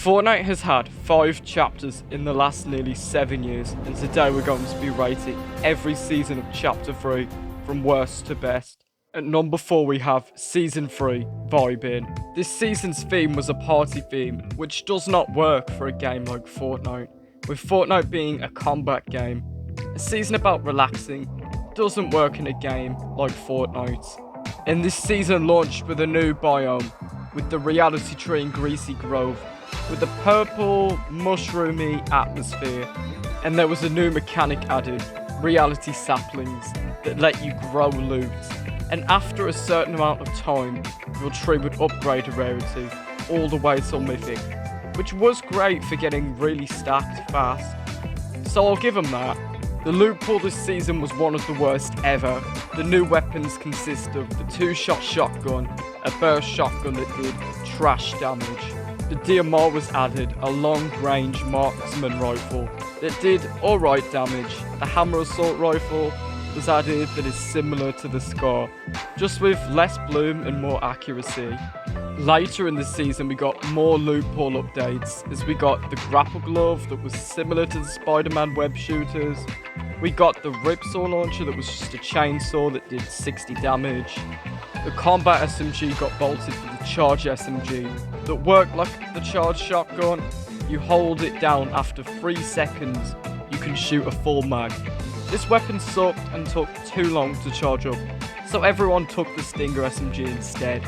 Fortnite has had 5 chapters in the last nearly 7 years, and today we're going to be rating every season of Chapter 3 from worst to best. At number 4 we have Season 3, Vibin. This season's theme was a party theme, which does not work for a game like Fortnite. With Fortnite being a combat game, a season about relaxing doesn't work in a game like Fortnite. And this season launched with a new biome, with the reality tree in Greasy Grove, with a purple, mushroomy atmosphere, and there was a new mechanic added, reality saplings, that let you grow loot, and after a certain amount of time, your tree would upgrade a rarity, all the way till mythic, which was great for getting really stacked fast. So I'll give them that. The loot pool this season was one of the worst ever. The new weapons consist of the 2-shot shotgun, a burst shotgun that did trash damage. The DMR was added, a long-range marksman rifle that did alright damage. The hammer assault rifle was added that is similar to the Scar, just with less bloom and more accuracy. Later in the season we got more loot pool updates, as we got the grapple glove that was similar to the Spider-Man web shooters. We got the ripsaw launcher that was just a chainsaw that did 60 damage. The combat SMG got bolted for the charge SMG that worked like the charge shotgun. You hold it down after 3 seconds, you can shoot a full mag. This weapon sucked and took too long to charge up, so everyone took the Stinger SMG instead.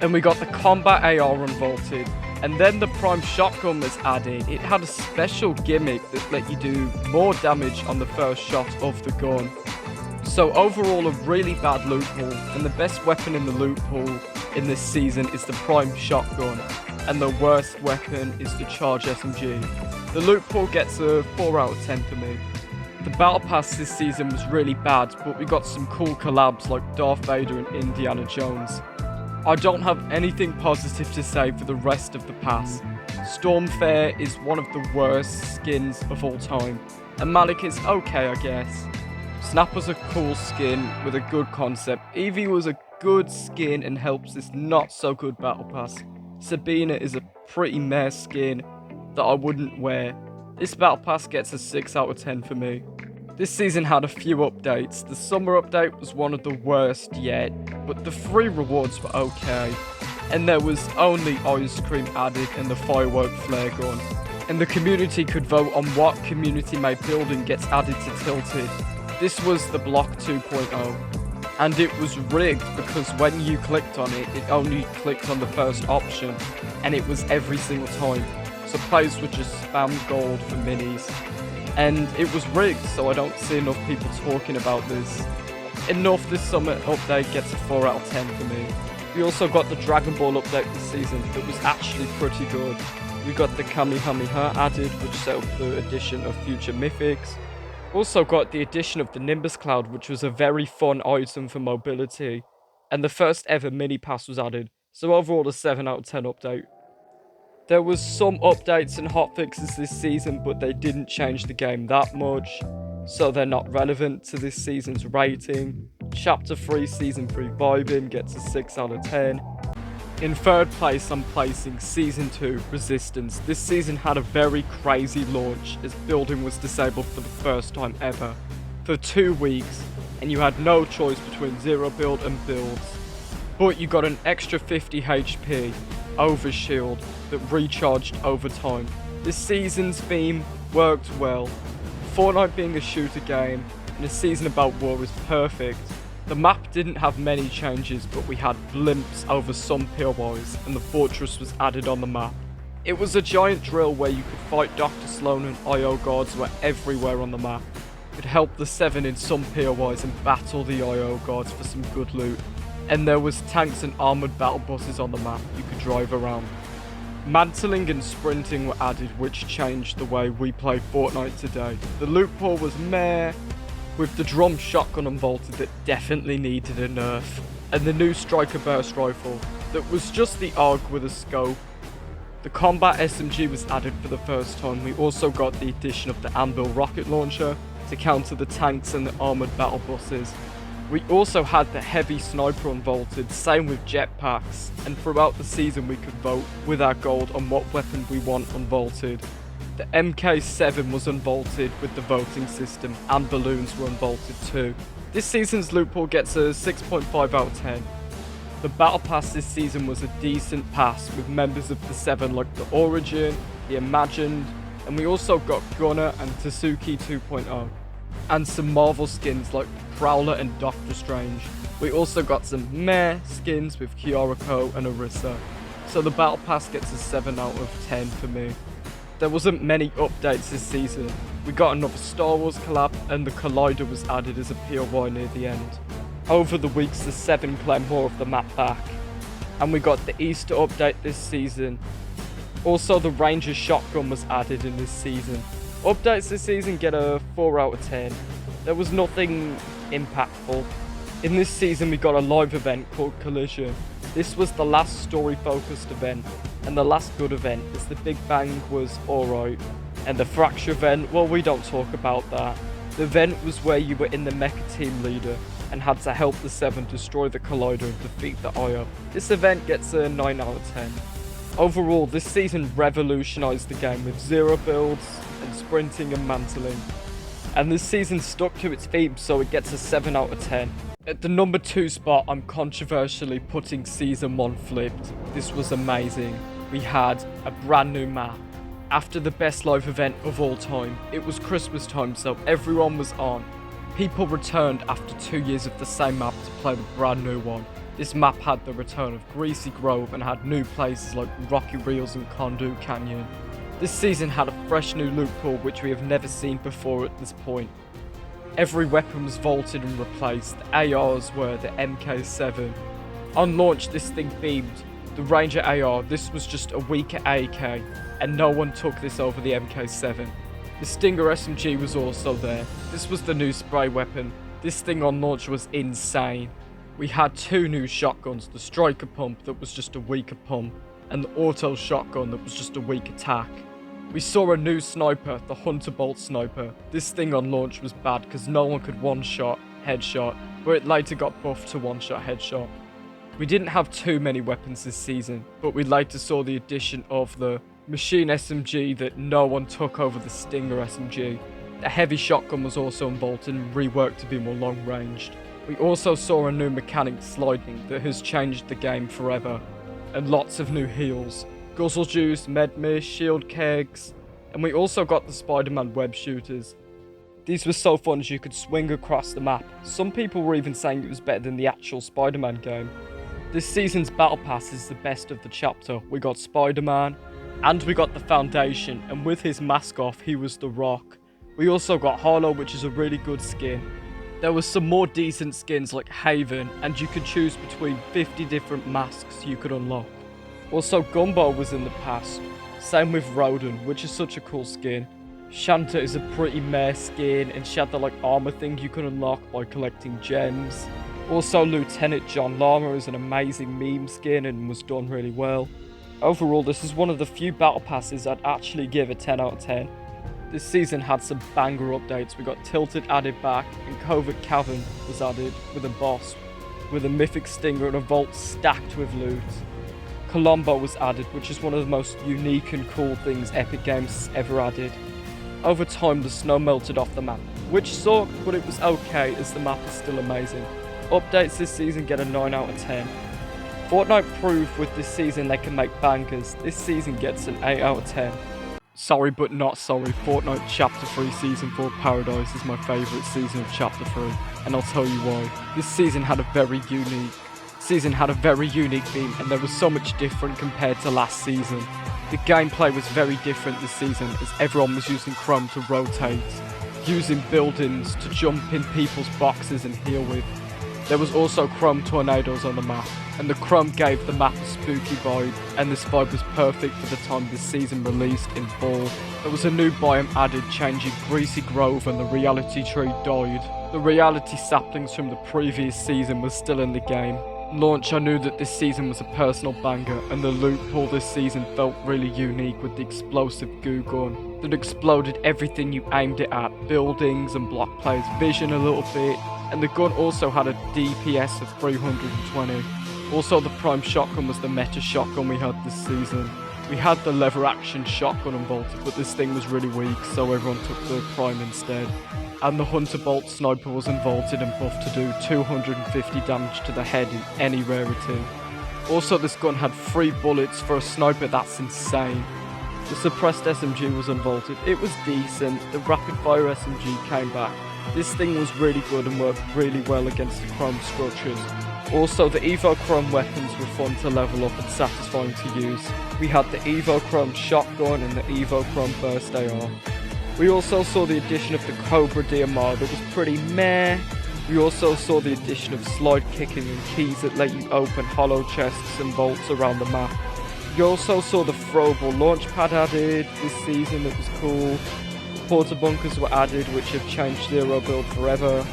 And we got the combat AR unvaulted, and then the prime shotgun was added. It had a special gimmick that let you do more damage on the first shot of the gun. So overall a really bad loot pool, and the best weapon in the loot pool in this season is the prime shotgun, and the worst weapon is the charge SMG. The loot pool gets a 4 out of 10 for me. The battle pass this season was really bad, but we got some cool collabs like Darth Vader and Indiana Jones. I don't have anything positive to say for the rest of the pass. Stormfair is one of the worst skins of all time, and Malik is okay, I guess. Snap was a cool skin with a good concept. Eevee was a good skin and helps this not so good battle pass. Sabina is a pretty meh skin that I wouldn't wear. This battle pass gets a 6 out of 10 for me. This season had a few updates. The summer update was one of the worst yet, but the free rewards were okay. And there was only ice cream added and the firework flare gun. And the community could vote on what community made building gets added to Tilted. This was the block 2.0. And it was rigged because when you clicked on it, it only clicked on the first option. And it was every single time. So players would just spam gold for minis. And it was rigged, so I don't see enough people talking about this. Enough this summer update gets a 4 out of 10 for me. We also got the Dragon Ball update this season that was actually pretty good. We got the Kamehameha added, which set up the addition of future mythics. Also got the addition of the Nimbus Cloud, which was a very fun item for mobility. And the first ever mini pass was added, so overall a 7 out of 10 update. There was some updates and hotfixes this season, but they didn't change the game that much, so they're not relevant to this season's rating. Chapter 3 Season 3 Vibin gets a 6 out of 10. In third place I'm placing Season 2 Resistance. This season had a very crazy launch, as building was disabled for the first time ever, for 2 weeks, and you had no choice between zero build and builds. But you got an extra 50 HP overshield that recharged over time. This season's theme worked well. Fortnite being a shooter game and a season about war is perfect. The map didn't have many changes, but we had blimps over some POIs, and the fortress was added on the map. It was a giant drill where you could fight Dr. Sloan, and IO guards were everywhere on the map. You could help the 7 in some POIs and battle the IO guards for some good loot. And there was tanks and armoured battle buses on the map you could drive around. Mantling and sprinting were added, which changed the way we play Fortnite today. The loot pool was meh, with the drum shotgun unvaulted that definitely needed a nerf, and the new striker burst rifle that was just the AUG with a scope. The combat SMG was added for the first time. We also got the addition of the Anvil rocket launcher to counter the tanks and the armoured battle buses. We also had the heavy sniper unvaulted, same with jetpacks, and throughout the season we could vote with our gold on what weapon we want unvaulted. The MK7 was unvaulted with the voting system, and balloons were unvaulted too. This season's loot pool gets a 6.5 out of 10. The battle pass this season was a decent pass with members of the 7 like the Origin, the Imagined, and we also got Gunner and Tasuki 2.0. And some Marvel skins like Prowler and Doctor Strange. We also got some meh skins with Kyoriko and Orisa. So the battle pass gets a 7 out of 10 for me. There wasn't many updates this season. We got another Star Wars collab and the Collider was added as a POI near the end. Over the weeks the 7 claimed more of the map back. And we got the Easter update this season. Also the Ranger shotgun was added in this season. Updates this season get a 4 out of 10. There was nothing impactful. In this season we got a live event called Collision. This was the last story focused event, and the last good event as the Big Bang was alright. And the Fracture event, well, we don't talk about that. The event was where you were in the mecha team leader and had to help the 7 destroy the Collider and defeat the IO. This event gets a 9 out of 10. Overall, this season revolutionised the game with 0 builds and sprinting and mantling. And this season stuck to its theme, so it gets a 7 out of 10. At the number 2 spot, I'm controversially putting Season 1 Flipped. This was amazing. We had a brand new map. After the best live event of all time, it was Christmas time, so everyone was on. People returned after 2 years of the same map to play the brand new one. This map had the return of Greasy Grove and had new places like Rocky Reels and Condu Canyon. This season had a fresh new loot pool which we have never seen before at this point. Every weapon was vaulted and replaced. The ARs were the MK7. On launch this thing beamed. The Ranger AR, this was just a weaker AK, and no one took this over the MK7. The Stinger SMG was also there. This was the new spray weapon. This thing on launch was insane. We had 2 new shotguns, the Striker Pump that was just a weaker pump, and the Auto Shotgun that was just a weak attack. We saw a new sniper, the Hunter Bolt Sniper. This thing on launch was bad because no one could one-shot, headshot, but it later got buffed to one-shot, headshot. We didn't have too many weapons this season, but we later saw the addition of the Machine SMG that no one took over the Stinger SMG. The Heavy Shotgun was also unbolted and reworked to be more long-ranged. We also saw a new mechanic, sliding, that has changed the game forever, and lots of new heals. Guzzle Juice, Med Mist, Shield Kegs, and we also got the Spider-Man web shooters. These were so fun as you could swing across the map. Some people were even saying it was better than the actual Spider-Man game. This season's Battle Pass is the best of the chapter. We got Spider-Man, and we got the Foundation, and with his mask off, he was the Rock. We also got Harlow, which is a really good skin. There was some more decent skins like Haven, and you could choose between 50 different masks you could unlock. Also, Gumbo was in the pass, same with Roden, which is such a cool skin. Shanta is a pretty meh skin, and she had the armor thing you could unlock by collecting gems. Also, Lieutenant John Llama is an amazing meme skin and was done really well. Overall, this is one of the few battle passes I'd actually give a 10 out of 10. This season had some banger updates. We got Tilted added back, and Covert Cavern was added with a boss, with a mythic stinger and a vault stacked with loot. Colombo was added, which is one of the most unique and cool things Epic Games ever added. Over time, the snow melted off the map, which sucked, but it was okay as the map is still amazing. Updates this season get a 9 out of 10. Fortnite proved with this season they can make bangers. This season gets an 8 out of 10. Sorry but not sorry, Fortnite Chapter 3 Season 4 Paradise is my favourite season of Chapter 3, and I'll tell you why. This season had a very unique theme, and there was so much different compared to last season. The gameplay was very different this season as everyone was using Chrome to rotate, using buildings to jump in people's boxes and heal with. There was also Chrome tornadoes on the map, and the Chrome gave the map a spooky vibe, and this vibe was perfect for the time this season released in fall. There was a new biome added, changing Greasy Grove, and the reality tree died. The reality saplings from the previous season was still in the game. Launch, I knew that this season was a personal banger, and the loot pool this season felt really unique with the explosive goo gun that exploded everything you aimed it at, buildings and blocked players' vision a little bit. and the gun also had a DPS of 320. Also, the prime shotgun was the meta shotgun we had this season. We had the lever action shotgun unbolted, but this thing was really weak, so everyone took the prime instead. And the hunter bolt sniper was unbolted and buffed to do 250 damage to the head in any rarity. Also, this gun had 3 bullets for a sniper. That's insane. The suppressed SMG was unbolted. It was decent. The rapid fire SMG came back. This thing was really good and worked really well against the chrome structures. Also, the Evo Chrome weapons were fun to level up and satisfying to use. We had the Evo Chrome shotgun and the Evo Chrome burst AR. We also saw the addition of the Cobra DMR that was pretty meh. We also saw the addition of slide kicking and keys that let you open hollow chests and vaults around the map. You also saw the throwable launch pad added this season that was cool. Porta bunkers were added, which have changed Zero build forever.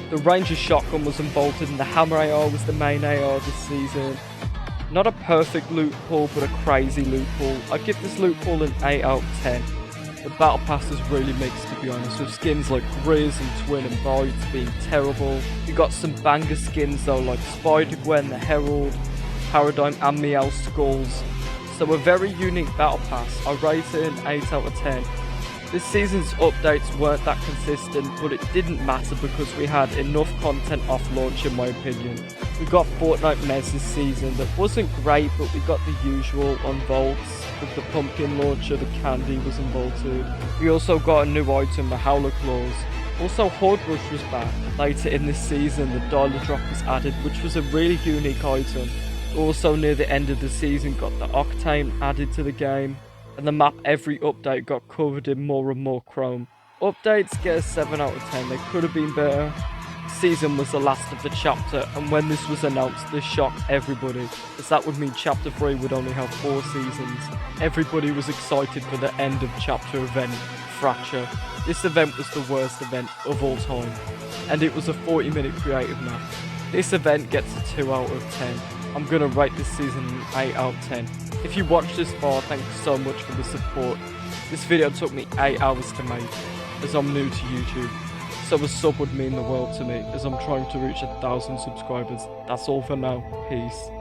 The Ranger shotgun was unbolted and the hammer AR was the main AR this season. Not a perfect loot pool, but a crazy loot pool. I'd give this loot pool an 8 out of 10. The battle pass is really mixed, to be honest, with skins like Grizz and Twin and Bites being terrible. You got some banger skins though, like Spider-Gwen, the Herald, Paradigm and Meow Skulls. So a very unique battle pass. I rate it an 8 out of 10. This season's updates weren't that consistent, but it didn't matter because we had enough content off launch in my opinion. We got Fortnite Mez this season that wasn't great, but we got the usual unbolts. With the pumpkin launcher, the candy was unbolted. We also got a new item, the Howler Claws. Also, Horde Rush was back. Later in this season, the Dialer Drop was added, which was a really unique item. Also, near the end of the season, got the Octane added to the game. And the map every update got covered in more and more chrome. Updates get a 7 out of 10, they could have been better. Season was the last of the chapter, and when this was announced, this shocked everybody, as that would mean chapter 3 would only have 4 seasons. Everybody was excited for the end of chapter event, Fracture. This event was the worst event of all time, and it was a 40-minute creative map. This event gets a 2 out of 10. I'm gonna rate this season an 8 out of 10. If you watched this far, thank you so much for the support. This video took me 8 hours to make, as I'm new to YouTube. So a sub would mean the world to me, as I'm trying to reach 1,000 subscribers. That's all for now. Peace.